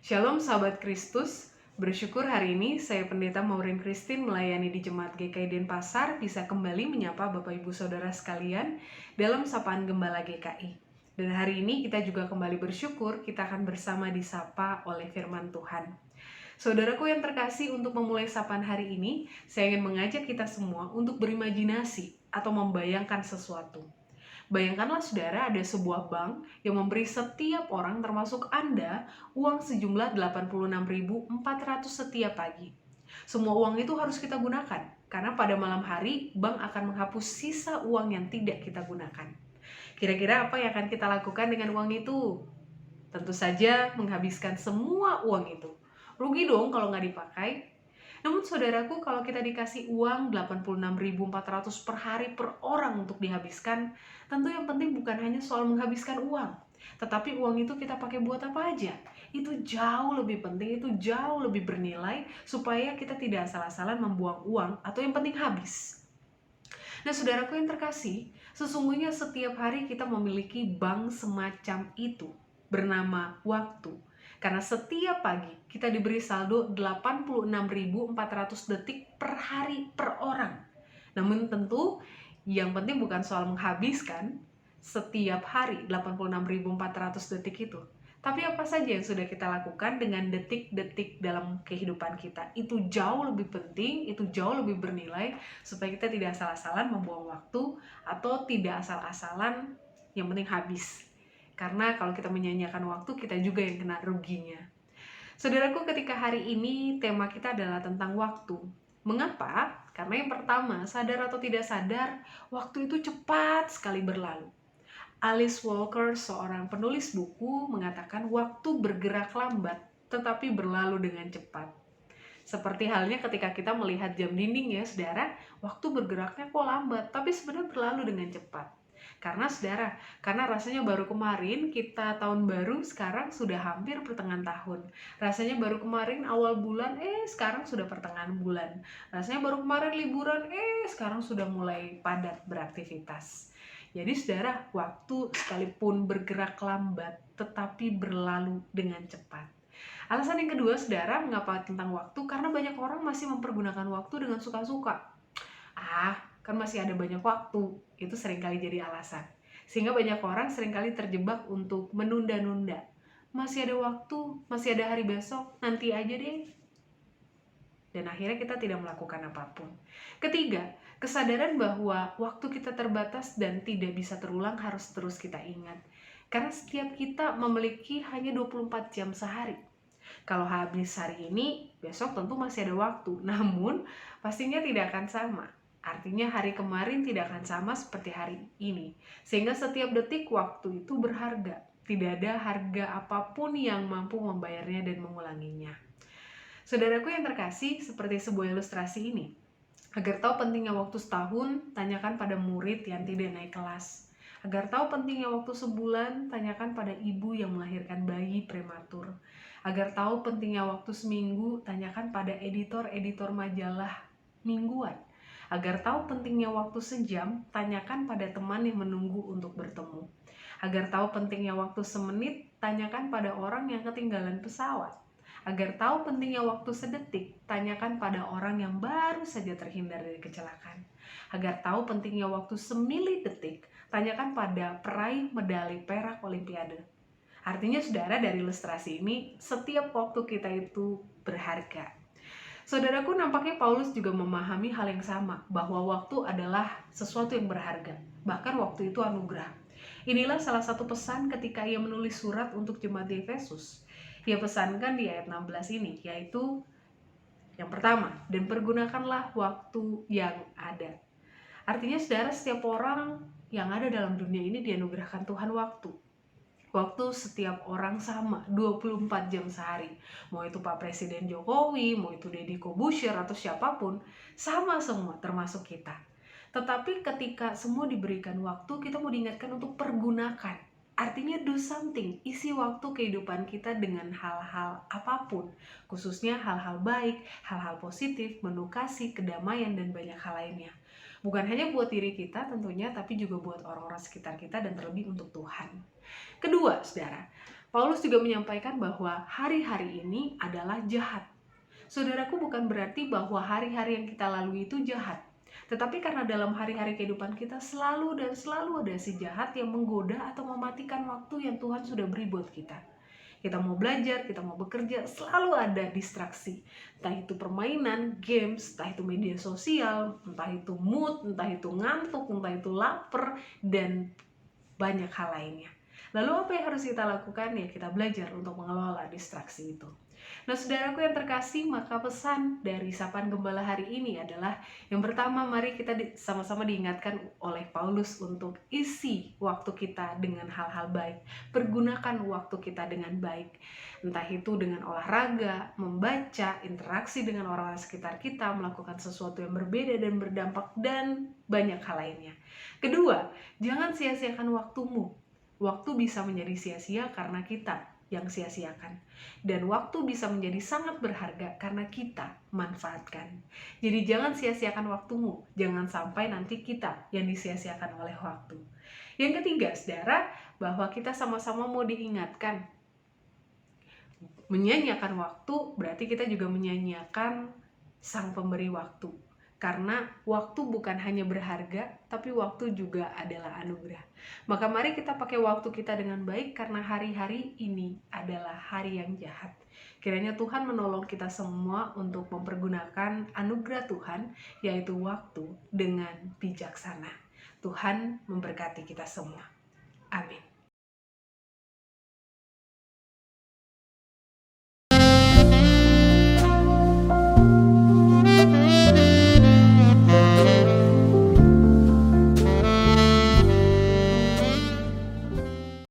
Shalom sahabat Kristus, bersyukur hari ini saya Pendeta Maureen Christine melayani di Jemaat GKI Denpasar bisa kembali menyapa Bapak Ibu Saudara sekalian dalam Sapaan Gembala GKI. Dan hari ini kita juga kembali bersyukur kita akan bersama disapa oleh firman Tuhan. Saudaraku yang terkasih, untuk memulai sapaan hari ini, saya ingin mengajak kita semua untuk berimajinasi atau membayangkan sesuatu. Bayangkanlah saudara, ada sebuah bank yang memberi setiap orang termasuk Anda uang sejumlah 86.400 setiap pagi. Semua uang itu harus kita gunakan karena pada malam hari bank akan menghapus sisa uang yang tidak kita gunakan. Kira-kira apa yang akan kita lakukan dengan uang itu? Tentu saja menghabiskan semua uang itu. Rugi dong kalau nggak dipakai. Namun saudaraku, kalau kita dikasih uang 86.400 per hari per orang untuk dihabiskan, tentu yang penting bukan hanya soal menghabiskan uang, tetapi uang itu kita pakai buat apa aja. Itu jauh lebih penting, itu jauh lebih bernilai, supaya kita tidak asal-asalan membuang uang atau yang penting habis. Nah saudaraku yang terkasih, sesungguhnya setiap hari kita memiliki bank semacam itu, bernama waktu. Karena setiap pagi kita diberi saldo 86.400 detik per hari per orang. Namun tentu yang penting bukan soal menghabiskan setiap hari 86.400 detik itu, tapi apa saja yang sudah kita lakukan dengan detik-detik dalam kehidupan kita. Itu jauh lebih penting, itu jauh lebih bernilai, supaya kita tidak asal-asalan membuang waktu atau tidak asal-asalan yang penting habis. Karena kalau kita menyanyiakan waktu, kita juga yang kena ruginya. Saudaraku, ketika hari ini tema kita adalah tentang waktu. Mengapa? Karena yang pertama, sadar atau tidak sadar, waktu itu cepat sekali berlalu. Alice Walker, seorang penulis buku, mengatakan waktu bergerak lambat tetapi berlalu dengan cepat. Seperti halnya ketika kita melihat jam dinding ya saudara, waktu bergeraknya kok lambat, tapi sebenarnya berlalu dengan cepat. Karena saudara, karena rasanya baru kemarin kita tahun baru, sekarang sudah hampir pertengahan tahun. Rasanya baru kemarin awal bulan, sekarang sudah pertengahan bulan. Rasanya baru kemarin liburan, sekarang sudah mulai padat beraktivitas. Jadi saudara, waktu sekalipun bergerak lambat tetapi berlalu dengan cepat. Alasan yang kedua saudara, mengapa tentang waktu? Karena banyak orang masih mempergunakan waktu dengan suka-suka. Kan masih ada banyak waktu, itu seringkali jadi alasan. Sehingga banyak orang seringkali terjebak untuk menunda-nunda. Masih ada waktu, masih ada hari besok, nanti aja deh. Dan akhirnya kita tidak melakukan apapun. Ketiga, kesadaran bahwa waktu kita terbatas dan tidak bisa terulang harus terus kita ingat. Karena setiap kita memiliki hanya 24 jam sehari. Kalau habis hari ini, besok tentu masih ada waktu. Namun, pastinya tidak akan sama. Artinya hari kemarin tidak akan sama seperti hari ini. Sehingga setiap detik waktu itu berharga. Tidak ada harga apapun yang mampu membayarnya dan mengulanginya. Saudaraku yang terkasih, seperti sebuah ilustrasi ini. Agar tahu pentingnya waktu setahun, tanyakan pada murid yang tidak naik kelas. Agar tahu pentingnya waktu sebulan, tanyakan pada ibu yang melahirkan bayi prematur. Agar tahu pentingnya waktu seminggu, tanyakan pada editor-editor majalah mingguan. Agar tahu pentingnya waktu sejam, tanyakan pada teman yang menunggu untuk bertemu. Agar tahu pentingnya waktu semenit, tanyakan pada orang yang ketinggalan pesawat. Agar tahu pentingnya waktu sedetik, tanyakan pada orang yang baru saja terhindar dari kecelakaan. Agar tahu pentingnya waktu semili detik, tanyakan pada peraih medali perak Olimpiade. Artinya saudara, dari ilustrasi ini, setiap waktu kita itu berharga. Saudaraku, nampaknya Paulus juga memahami hal yang sama, bahwa waktu adalah sesuatu yang berharga. Bahkan waktu itu anugerah. Inilah salah satu pesan ketika ia menulis surat untuk jemaat di Efesus. Ia pesankan di ayat 16 ini, yaitu yang pertama, dan pergunakanlah waktu yang ada. Artinya saudara, setiap orang yang ada dalam dunia ini dianugerahkan Tuhan waktu. Waktu setiap orang sama, 24 jam sehari. Mau itu Pak Presiden Jokowi, mau itu Deddy Corbuzier atau siapapun, sama semua termasuk kita. Tetapi ketika semua diberikan waktu, kita mau diingatkan untuk pergunakan. Artinya do something, isi waktu kehidupan kita dengan hal-hal apapun, khususnya hal-hal baik, hal-hal positif, penuh kasih, kedamaian, dan banyak hal lainnya. Bukan hanya buat diri kita tentunya, tapi juga buat orang-orang sekitar kita dan terlebih untuk Tuhan. Kedua, saudara, Paulus juga menyampaikan bahwa hari-hari ini adalah jahat. Saudaraku, bukan berarti bahwa hari-hari yang kita lalui itu jahat. Tetapi karena dalam hari-hari kehidupan kita selalu dan selalu ada si jahat yang menggoda atau mematikan waktu yang Tuhan sudah beri buat kita. Kita mau belajar, kita mau bekerja, selalu ada distraksi. Entah itu permainan, games, entah itu media sosial, entah itu mood, entah itu ngantuk, entah itu lapar, dan banyak hal lainnya. Lalu apa yang harus kita lakukan? Ya kita belajar untuk mengelola distraksi itu. Nah, saudaraku yang terkasih, maka pesan dari Sapaan Gembala hari ini adalah yang pertama, mari kita sama-sama diingatkan oleh Paulus untuk isi waktu kita dengan hal-hal baik. Pergunakan waktu kita dengan baik. Entah itu dengan olahraga, membaca, interaksi dengan orang-orang sekitar kita, melakukan sesuatu yang berbeda dan berdampak, dan banyak hal lainnya. Kedua, jangan sia-siakan waktumu. Waktu bisa menjadi sia-sia karena kita yang sia-siakan. Dan waktu bisa menjadi sangat berharga karena kita manfaatkan. Jadi jangan sia-siakan waktumu. Jangan sampai nanti kita yang disia-siakan oleh waktu. Yang ketiga, saudara, bahwa kita sama-sama mau diingatkan. Menyanyiakan waktu berarti kita juga menyanyiakan sang pemberi waktu. Karena waktu bukan hanya berharga, tapi waktu juga adalah anugerah. Maka mari kita pakai waktu kita dengan baik, karena hari-hari ini adalah hari yang jahat. Kiranya Tuhan menolong kita semua untuk mempergunakan anugerah Tuhan, yaitu waktu, dengan bijaksana. Tuhan memberkati kita semua. Amin.